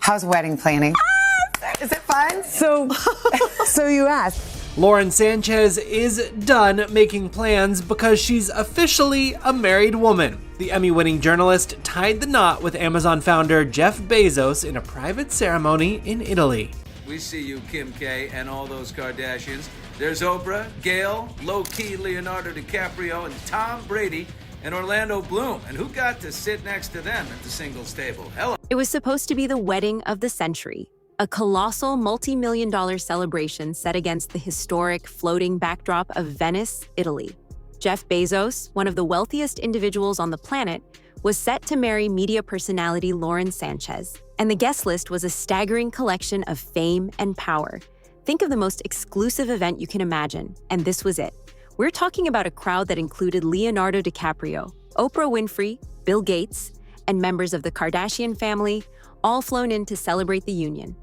How's wedding planning? Is it fun? So you asked. Lauren Sánchez is done making plans because she's officially a married woman. The Emmy-winning journalist tied the knot with Amazon founder Jeff Bezos in a private ceremony in Italy. We see you, Kim K, and all those Kardashians. There's Oprah, Gayle, low-key Leonardo DiCaprio, and Tom Brady, and Orlando Bloom. And who got to sit next to them at the singles table? Hello. It was supposed to be the wedding of the century, a colossal multi-million-dollar celebration set against the historic floating backdrop of Venice, Italy. Jeff Bezos, one of the wealthiest individuals on the planet, was set to marry media personality Lauren Sánchez, and the guest list was a staggering collection of fame and power. Think of the most exclusive event you can imagine, and this was it. We're talking about a crowd that included Leonardo DiCaprio, Oprah Winfrey, Bill Gates, and members of the Kardashian family, all flown in to celebrate the union.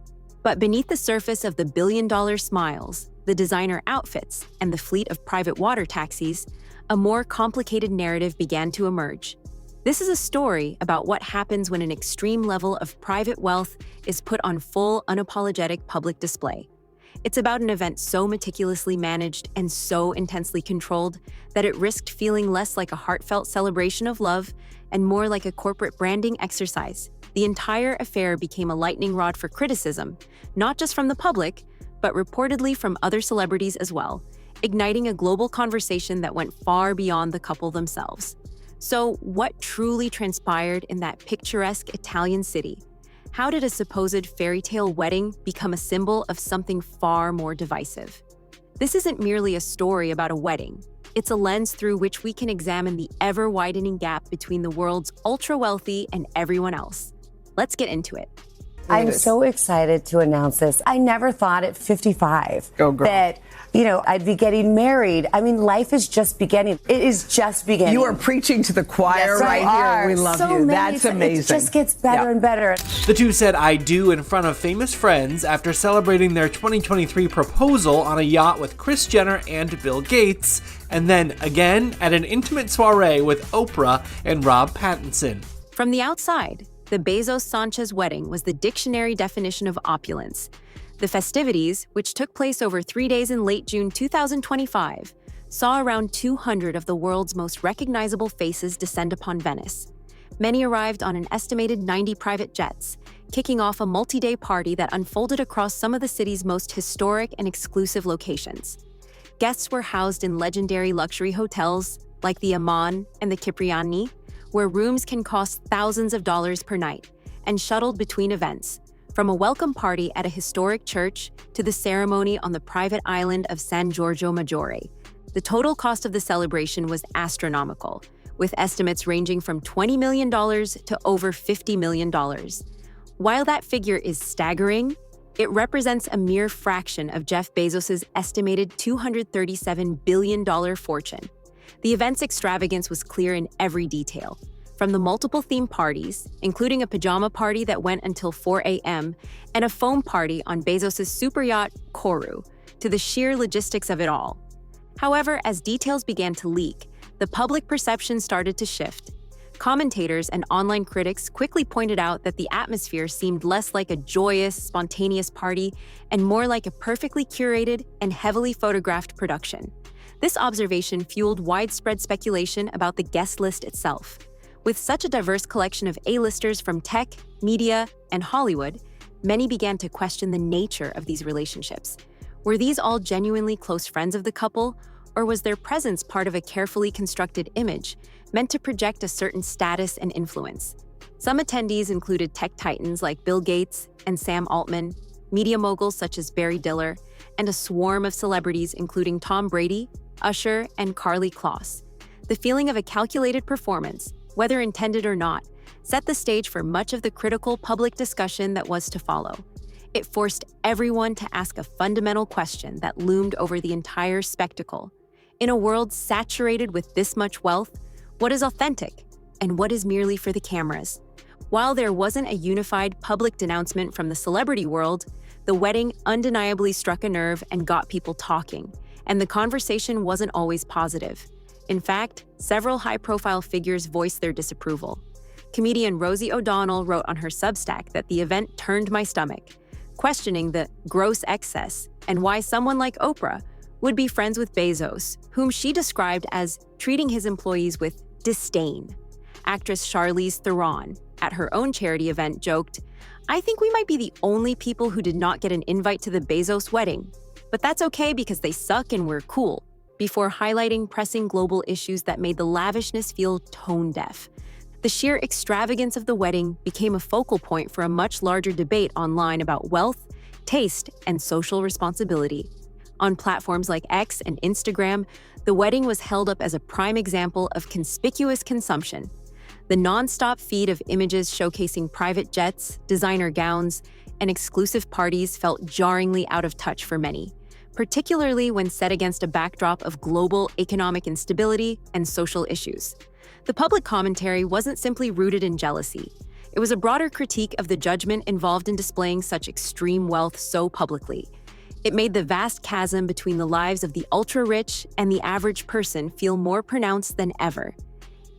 But beneath the surface of the billion-dollar smiles, the designer outfits, and the fleet of private water taxis, a more complicated narrative began to emerge. This is a story about what happens when an extreme level of private wealth is put on full, unapologetic public display. It's about an event so meticulously managed and so intensely controlled that it risked feeling less like a heartfelt celebration of love and more like a corporate branding exercise. The entire affair became a lightning rod for criticism, not just from the public, but reportedly from other celebrities as well, igniting a global conversation that went far beyond the couple themselves. So, what truly transpired in that picturesque Italian city? How did a supposed fairy tale wedding become a symbol of something far more divisive? This isn't merely a story about a wedding. It's a lens through which we can examine the ever-widening gap between the world's ultra-wealthy and everyone else. Let's get into it. I'm so excited to announce this. I never thought at 55 that, I'd be getting married. I mean, life is just beginning. It is just beginning. You are preaching to the choir here. We love you. That's amazing. It just gets better and better. The two said "I do" in front of famous friends after celebrating their 2023 proposal on a yacht with Kris Jenner and Bill Gates, and then again at an intimate soiree with Oprah and Rob Pattinson. From the outside, the Bezos-Sánchez wedding was the dictionary definition of opulence. The festivities, which took place over 3 days in late June 2025, saw around 200 of the world's most recognizable faces descend upon Venice. Many arrived on an estimated 90 private jets, kicking off a multi-day party that unfolded across some of the city's most historic and exclusive locations. Guests were housed in legendary luxury hotels like the Aman and the Cipriani, where rooms can cost thousands of dollars per night, and shuttled between events, from a welcome party at a historic church to the ceremony on the private island of San Giorgio Maggiore. The total cost of the celebration was astronomical, with estimates ranging from $20 million to over $50 million. While that figure is staggering, it represents a mere fraction of Jeff Bezos' estimated $237 billion fortune. The event's extravagance was clear in every detail. From the multiple theme parties, including a pajama party that went until 4 a.m., and a foam party on Bezos' super-yacht, Kourou, to the sheer logistics of it all. However, as details began to leak, the public perception started to shift. Commentators and online critics quickly pointed out that the atmosphere seemed less like a joyous, spontaneous party and more like a perfectly curated and heavily photographed production. This observation fueled widespread speculation about the guest list itself. With such a diverse collection of A-listers from tech, media, and Hollywood, many began to question the nature of these relationships. Were these all genuinely close friends of the couple, or was their presence part of a carefully constructed image meant to project a certain status and influence? Some attendees included tech titans like Bill Gates and Sam Altman, media moguls such as Barry Diller, and a swarm of celebrities including Tom Brady, Usher, and Karlie Kloss. The feeling of a calculated performance, whether intended or not, set the stage for much of the critical public discussion that was to follow. It forced everyone to ask a fundamental question that loomed over the entire spectacle. In a world saturated with this much wealth, what is authentic and what is merely for the cameras? While there wasn't a unified public denouncement from the celebrity world, the wedding undeniably struck a nerve and got people talking, and the conversation wasn't always positive. In fact, several high-profile figures voiced their disapproval. Comedian Rosie O'Donnell wrote on her Substack that the event turned my stomach, questioning the gross excess and why someone like Oprah would be friends with Bezos, whom she described as treating his employees with disdain. Actress Charlize Theron, at her own charity event, joked, "I think we might be the only people who did not get an invite to the Bezos wedding, but that's okay because they suck and we're cool," before highlighting pressing global issues that made the lavishness feel tone-deaf. The sheer extravagance of the wedding became a focal point for a much larger debate online about wealth, taste, and social responsibility. On platforms like X and Instagram, the wedding was held up as a prime example of conspicuous consumption. The non-stop feed of images showcasing private jets, designer gowns, and exclusive parties felt jarringly out of touch for many, particularly when set against a backdrop of global economic instability and social issues. The public commentary wasn't simply rooted in jealousy. It was a broader critique of the judgment involved in displaying such extreme wealth so publicly. It made the vast chasm between the lives of the ultra-rich and the average person feel more pronounced than ever.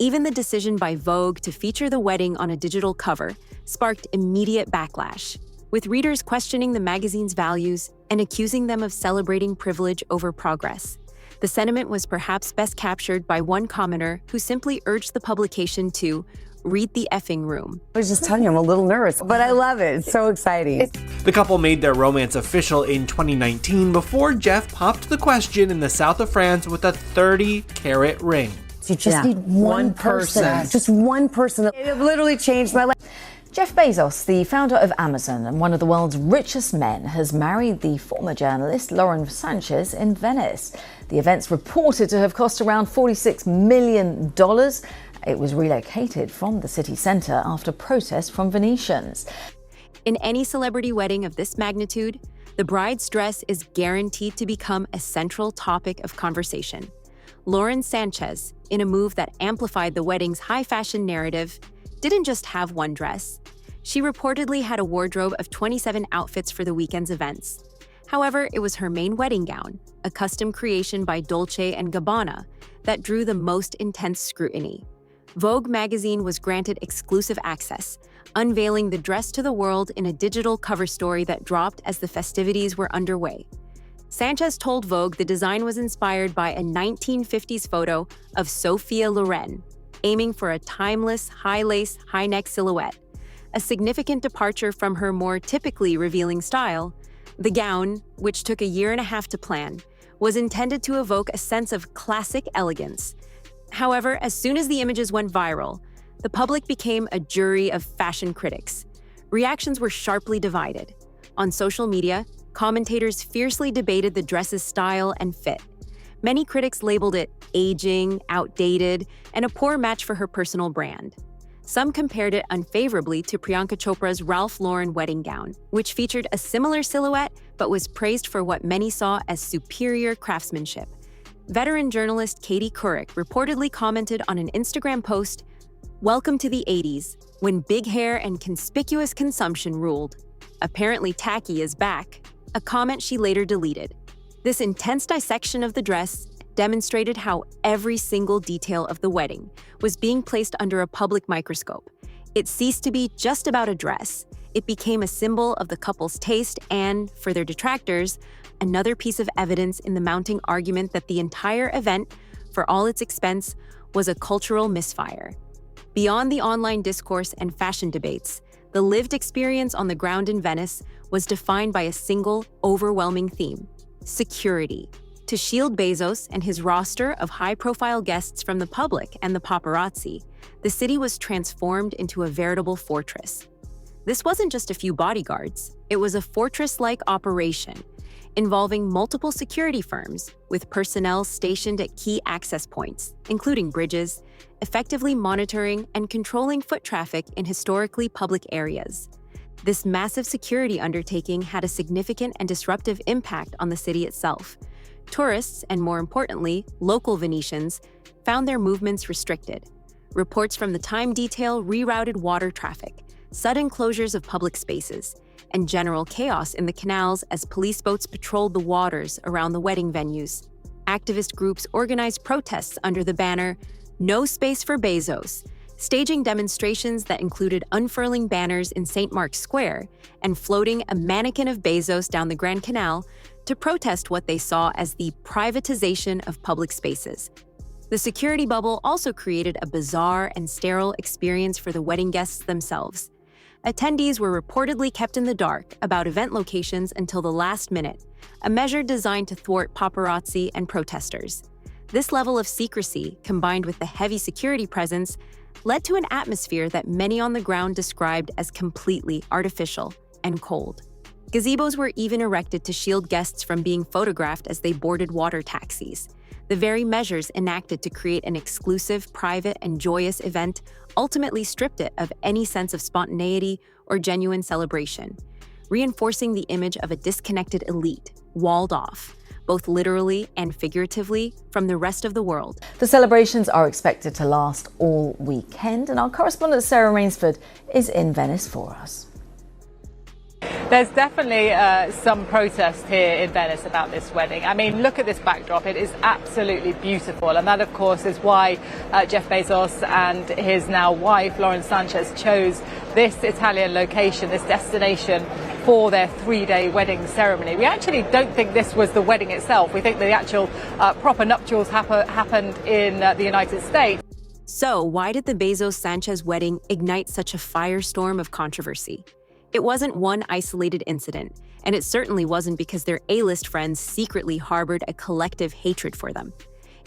Even the decision by Vogue to feature the wedding on a digital cover sparked immediate backlash, with readers questioning the magazine's values and accusing them of celebrating privilege over progress. The sentiment was perhaps best captured by one commenter who simply urged the publication to read the effing room. I was just telling you, I'm a little nervous, but I love it. It's so exciting. The couple made their romance official in 2019 before Jeff popped the question in the south of France with a 30-carat ring. You just need one person. Just one person. It literally changed my life. Jeff Bezos, the founder of Amazon and one of the world's richest men, has married the former journalist Lauren Sánchez in Venice. The event's reported to have cost around $46 million. It was relocated from the city centre after protests from Venetians. In any celebrity wedding of this magnitude, the bride's dress is guaranteed to become a central topic of conversation. Lauren Sánchez, in a move that amplified the wedding's high-fashion narrative, didn't just have one dress. She reportedly had a wardrobe of 27 outfits for the weekend's events. However, it was her main wedding gown, a custom creation by Dolce & Gabbana, that drew the most intense scrutiny. Vogue magazine was granted exclusive access, unveiling the dress to the world in a digital cover story that dropped as the festivities were underway. Sánchez told Vogue the design was inspired by a 1950s photo of Sophia Loren, aiming for a timeless, high-lace, high-neck silhouette. A significant departure from her more typically revealing style, the gown, which took a year and a half to plan, was intended to evoke a sense of classic elegance. However, as soon as the images went viral, the public became a jury of fashion critics. Reactions were sharply divided. On social media, commentators fiercely debated the dress's style and fit. Many critics labeled it aging, outdated, and a poor match for her personal brand. Some compared it unfavorably to Priyanka Chopra's Ralph Lauren wedding gown, which featured a similar silhouette but was praised for what many saw as superior craftsmanship. Veteran journalist Katie Couric reportedly commented on an Instagram post, "Welcome to the 80s, when big hair and conspicuous consumption ruled. Apparently tacky is back," a comment she later deleted. This intense dissection of the dress demonstrated how every single detail of the wedding was being placed under a public microscope. It ceased to be just about a dress. It became a symbol of the couple's taste and, for their detractors, another piece of evidence in the mounting argument that the entire event, for all its expense, was a cultural misfire. Beyond the online discourse and fashion debates, the lived experience on the ground in Venice was defined by a single, overwhelming theme: security. To shield Bezos and his roster of high-profile guests from the public and the paparazzi, the city was transformed into a veritable fortress. This wasn't just a few bodyguards. It was a fortress-like operation, involving multiple security firms, with personnel stationed at key access points, including bridges, effectively monitoring and controlling foot traffic in historically public areas. This massive security undertaking had a significant and disruptive impact on the city itself. Tourists, and more importantly, local Venetians, found their movements restricted. Reports from the Time detail rerouted water traffic, sudden closures of public spaces, and general chaos in the canals as police boats patrolled the waters around the wedding venues. Activist groups organized protests under the banner, "No Space for Bezos," staging demonstrations that included unfurling banners in St. Mark's Square and floating a mannequin of Bezos down the Grand Canal to protest what they saw as the privatization of public spaces. The security bubble also created a bizarre and sterile experience for the wedding guests themselves. Attendees were reportedly kept in the dark about event locations until the last minute, a measure designed to thwart paparazzi and protesters. This level of secrecy, combined with the heavy security presence, led to an atmosphere that many on the ground described as completely artificial and cold. Gazebos were even erected to shield guests from being photographed as they boarded water taxis. The very measures enacted to create an exclusive, private, and joyous event ultimately stripped it of any sense of spontaneity or genuine celebration, reinforcing the image of a disconnected elite, walled off, both literally and figuratively, from the rest of the world. The celebrations are expected to last all weekend, and our correspondent Sarah Rainsford is in Venice for us. There's definitely some protest here in Venice about this wedding. I mean, look at this backdrop. It is absolutely beautiful. And that, of course, is why Jeff Bezos and his now wife, Lauren Sánchez, chose this Italian location, this destination, for their 3-day wedding ceremony. We actually don't think this was the wedding itself. We think the actual proper nuptials happened in the United States. So, why did the Bezos-Sánchez wedding ignite such a firestorm of controversy? It wasn't one isolated incident, and it certainly wasn't because their A-list friends secretly harbored a collective hatred for them.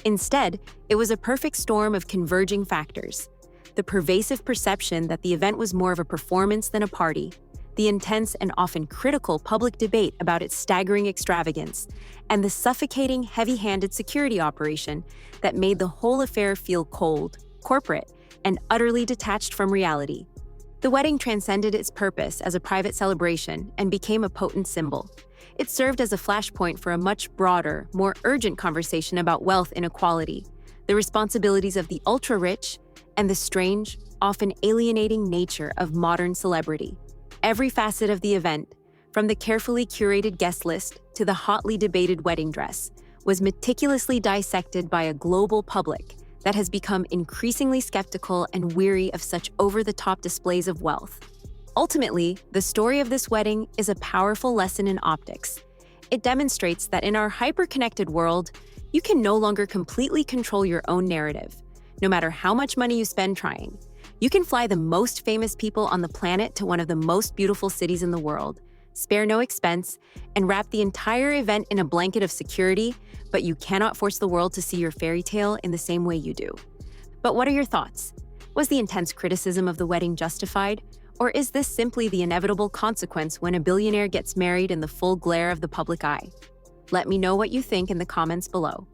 Instead, it was a perfect storm of converging factors. The pervasive perception that the event was more of a performance than a party, the intense and often critical public debate about its staggering extravagance, and the suffocating, heavy-handed security operation that made the whole affair feel cold, corporate, and utterly detached from reality. The wedding transcended its purpose as a private celebration and became a potent symbol. It served as a flashpoint for a much broader, more urgent conversation about wealth inequality, the responsibilities of the ultra-rich, and the strange, often alienating nature of modern celebrity. Every facet of the event, from the carefully curated guest list to the hotly debated wedding dress, was meticulously dissected by a global public that has become increasingly skeptical and weary of such over-the-top displays of wealth. Ultimately, the story of this wedding is a powerful lesson in optics. It demonstrates that in our hyper-connected world, you can no longer completely control your own narrative, no matter how much money you spend trying. You can fly the most famous people on the planet to one of the most beautiful cities in the world, spare no expense, and wrap the entire event in a blanket of security, but you cannot force the world to see your fairy tale in the same way you do. But what are your thoughts? Was the intense criticism of the wedding justified? Or is this simply the inevitable consequence when a billionaire gets married in the full glare of the public eye? Let me know what you think in the comments below.